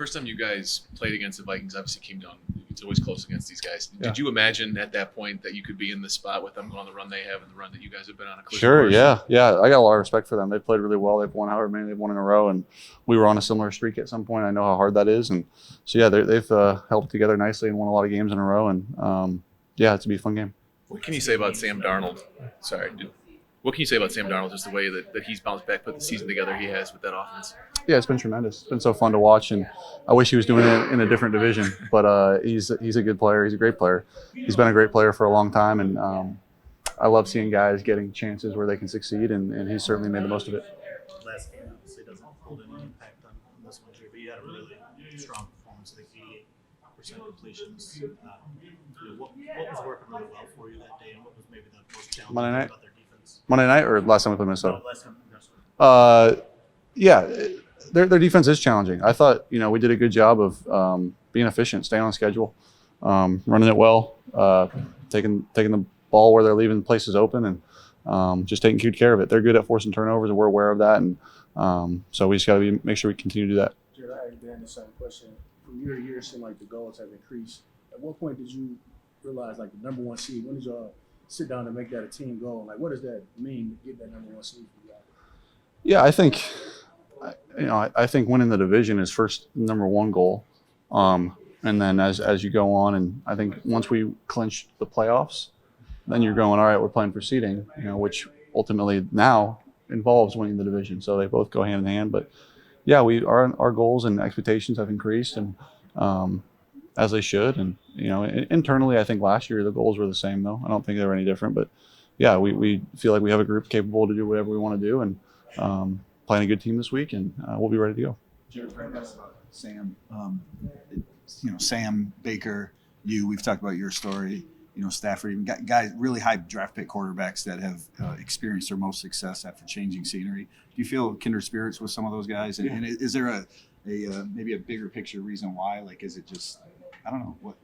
First time you guys played against the Vikings, obviously came down. It's always close against these guys. Yeah. Did you imagine at that point that you could be in this spot with them going on the run they have and the run that you guys have been on a collision Sure, course? yeah. I got a lot of respect for them. They played really well. They've won however many they've won in a row, and we were on a similar streak at some point. I know how hard that is, and so yeah, they've held together nicely and won a lot of games in a row, and yeah, it's to be a fun game. What can you say about Sam Darnold? What can you say about Sam Darnold, just the way that he's bounced back, put the season together he has with that offense? Yeah, it's been tremendous. It's been so fun to watch, and I wish he was doing it in a different division. But he's a good player. He's a great player. He's been a great player for a long time, and I love seeing guys getting chances where they can succeed, and he's certainly made the most of it. Last game obviously doesn't hold any impact on this one, Jay, but you had a really strong performance. I think 88% completions. What was working really well for you that day, and what was maybe the most challenging about their defense? Monday night or last time we played Minnesota? No, last time. Yeah, their defense is challenging. I thought we did a good job of being efficient, staying on schedule, running it well, taking the ball where they're leaving places open, and just taking good care of it. They're good at forcing turnovers, and we're aware of that, and so we just got to make sure we continue to do that. Jared, I asked Dan the same question. From year to year, it seemed like the goals have increased. At what point did you realize, like, the number one seed? When did y'all sit down and make that a team goal? Like, what does that mean to get that number one seed for y'all? Yeah, I think winning the division is first number one goal, and then as you go on, and I think once we clinch the playoffs, then you're going, all right, we're playing for seeding, which ultimately now involves winning the division. So they both go hand in hand. But yeah, our goals and expectations have increased, and as they should. And internally, I think last year the goals were the same, though. I don't think they were any different. But yeah, we feel like we have a group capable to do whatever we want to do, and playing a good team this week, and we'll be ready to go. Jared, Sam, Sam Baker, we've talked about your story. Stafford, even guys, really high draft pick quarterbacks that have experienced their most success after changing scenery. Do you feel kindred spirits with some of those guys? And is there a maybe a bigger picture reason why? Like, is it just, I don't know what?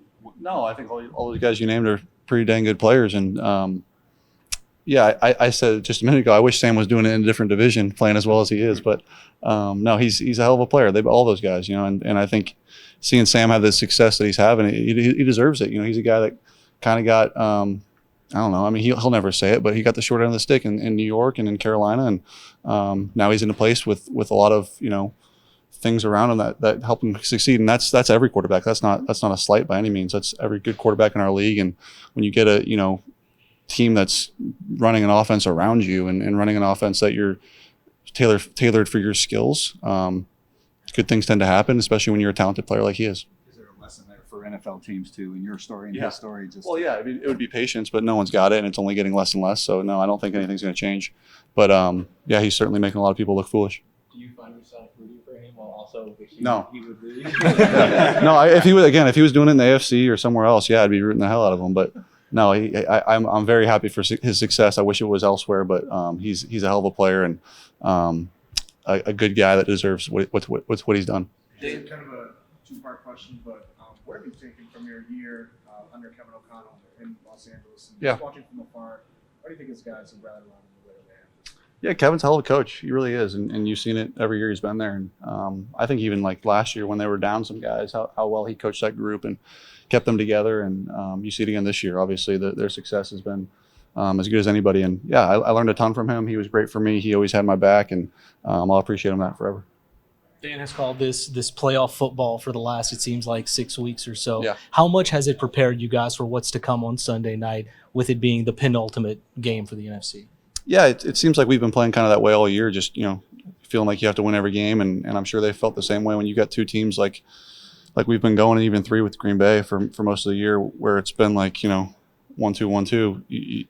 No, I think all those guys you named are pretty dang good players, and yeah, I said just a minute ago, I wish Sam was doing it in a different division, playing as well as he is. But no, he's a hell of a player. All those guys, and I think seeing Sam have the success that he's having, he deserves it. He's a guy that kind of got, I don't know. I mean, he'll never say it, but he got the short end of the stick in New York and in Carolina, and now he's in a place with a lot of things around him that help him succeed. And that's every quarterback. That's not a slight by any means. That's every good quarterback in our league. And when you get a team that's running an offense around you and running an offense that you're tailored for your skills, good things tend to happen, especially when you're a talented player like he is. Is there a lesson there for NFL teams too, in your story and his story? Well, yeah, it would be patience, but no one's got it, and it's only getting less and less. So no, I don't think anything's going to change. But yeah, he's certainly making a lot of people look foolish. Do you find yourself rooting for him while also wishing No. he would lose? No, if he was doing it in the AFC or somewhere else, yeah, I'd be rooting the hell out of him. But no, I'm very happy for his success. I wish it was elsewhere, but he's a hell of a player, and a good guy that deserves what he's done. It's kind of a two-part question, but where have you taken from your year under Kevin O'Connell in Los Angeles? And just watching from afar, why do you think his guys have rallied around him the way they have? Yeah, Kevin's a hell of a coach. He really is, and you've seen it every year he's been there. And I think even like last year when they were down some guys, how well he coached that group and kept them together. And you see it again this year. Obviously, their success has been as good as anybody. And yeah, I learned a ton from him. He was great for me. He always had my back, and I'll appreciate him that forever. Dan has called this playoff football for the last, it seems like, 6 weeks or so. Yeah. How much has it prepared you guys for what's to come on Sunday night, with it being the penultimate game for the NFC? Yeah, it seems like we've been playing kind of that way all year, just feeling like you have to win every game, and I'm sure they felt the same way when you got two teams like we've been going, and even three with Green Bay for most of the year, where it's been like 1-2, 1-2.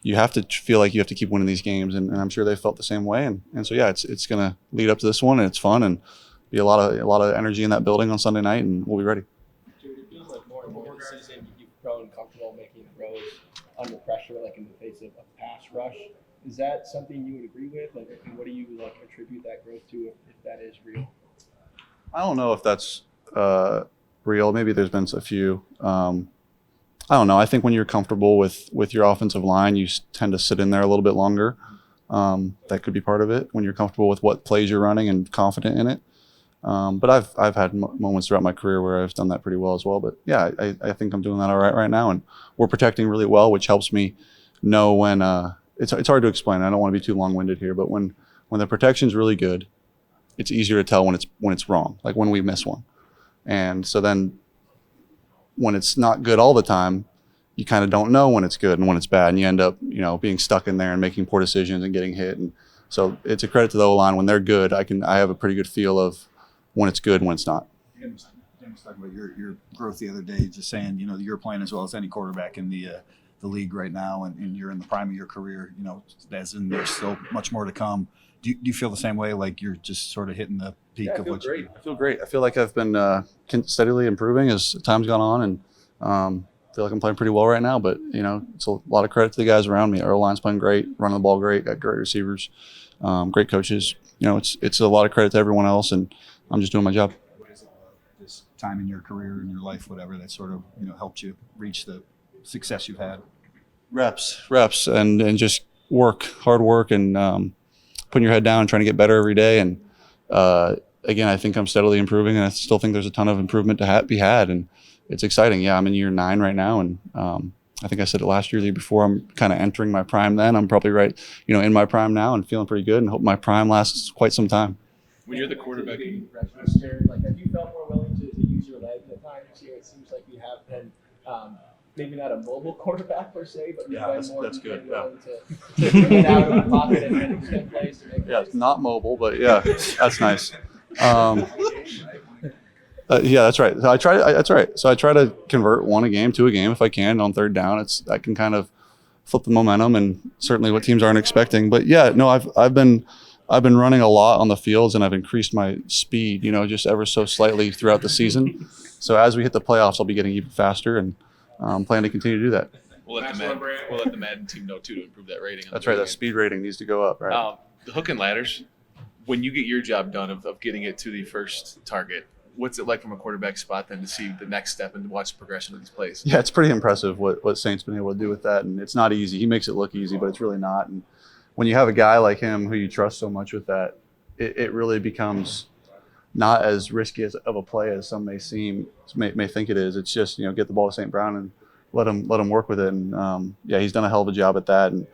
You have to feel like you have to keep winning these games, and I'm sure they felt the same way, and so yeah, it's going to lead up to this one, and it's fun, and be a lot of energy in that building on Sunday night, and we'll be ready. Dude, it feels like more and more this season you've grown comfortable making throws under pressure, like in the face of a pass rush. Is that something you would agree with? Like, and what do you attribute that growth to, if that is real? I don't know if that's real. Maybe there's been a few. I don't know. I think when you're comfortable with your offensive line, you tend to sit in there a little bit longer. That could be part of it. When you're comfortable with what plays you're running and confident in it, But I've had moments throughout my career where I've done that pretty well as well. But yeah, I think I'm doing that all right now, and we're protecting really well, which helps me know when it's hard to explain. I don't want to be too long-winded here, but when the protection's really good, it's easier to tell when it's wrong, like when we miss one. And so then when it's not good all the time, you kind of don't know when it's good and when it's bad, and you end up, being stuck in there and making poor decisions and getting hit. And so it's a credit to the O-line. When they're good, I have a pretty good feel of when it's good and when it's not. Jim was talking about your growth the other day, just saying, you're playing as well as any quarterback in the league right now, and you're in the prime of your career, as in there's still much more to come. Do you feel the same way, like you're just sort of hitting the peak of what great. I feel great. I feel like I've been steadily improving as time's gone on, and I feel like I'm playing pretty well right now. But, it's a lot of credit to the guys around me. Our line's playing great, running the ball great, got great receivers, great coaches. It's a lot of credit to everyone else, and I'm just doing my job. What is it about this time in your career, in your life, whatever, that sort of, helped you reach the success you've had? Reps, and just hard work, and putting your head down and trying to get better every day. And again, I think I'm steadily improving, and I still think there's a ton of improvement to be had, and it's exciting. Yeah, I'm in year 9 right now, and I think I said it last year, the year before, I'm kind of entering my prime then. I'm probably right, in my prime now, and feeling pretty good, and hope my prime lasts quite some time. When you're the quarterback, Jared, have you felt more willing to use your legs at times here? It seems like you have been maybe not a mobile quarterback per se, but you've been more that's good. willing to get out of the pocket and extend plays to make plays. It's not mobile, but yeah, that's nice. Yeah, that's right. That's right. So I try to convert 1 a game, 2 a game if I can on 3rd down. I can kind of flip the momentum, and certainly what teams aren't expecting. But yeah, no, I've been running a lot on the fields, and I've increased my speed, just ever so slightly throughout the season. So as we hit the playoffs, I'll be getting even faster, and plan to continue to do that. We'll let the Madden team know too to improve that rating. That's right. That speed rating needs to go up, right? The hook and ladders. When you get your job done of getting it to the first target, what's it like from a quarterback spot then to see the next step and watch the progression of these plays? Yeah, it's pretty impressive what Saint's been able to do with that, and it's not easy. He makes it look easy, but it's really not. And when you have a guy like him who you trust so much with that, it really becomes not as risky of a play as some may think it is. It's just, get the ball to St. Brown and let him work with it. And yeah, he's done a hell of a job at that, and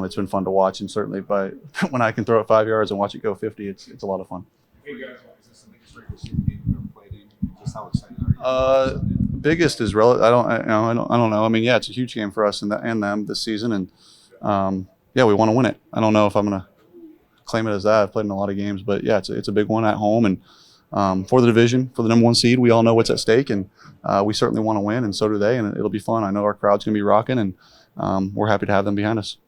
it's been fun to watch. And certainly when I can throw it 5 yards and watch it go 50, it's a lot of fun. Hey guys, is this the biggest regular season game you've ever played in? Just how excited are you? Biggest is relative. I don't know. I mean, yeah, it's a huge game for us and them this season, and yeah, we want to win it. I don't know if I'm gonna claim it as that. I've played in a lot of games, but yeah, it's a big one at home, and for the division, for the number 1 seed, we all know what's at stake, and we certainly want to win, and so do they, and it'll be fun. I know our crowd's gonna be rocking, and we're happy to have them behind us.